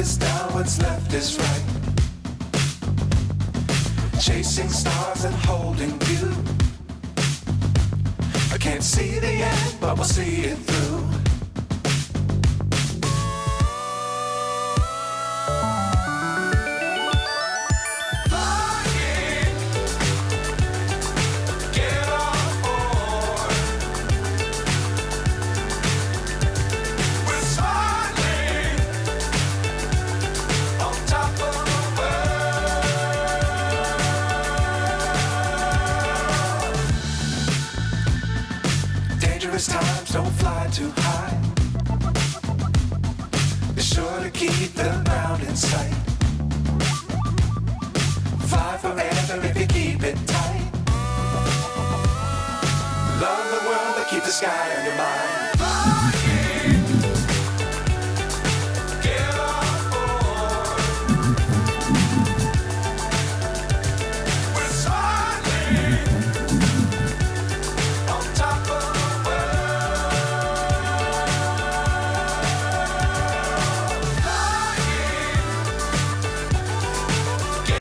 is down, what's left is right. Chasing stars and holding you. I can't see the end, but we'll see it through. Times don't fly too high. Be sure to keep the ground in sight. Fly forever if you keep it tight. Love the world but keep the sky on your mind. Get on board. We're soaring.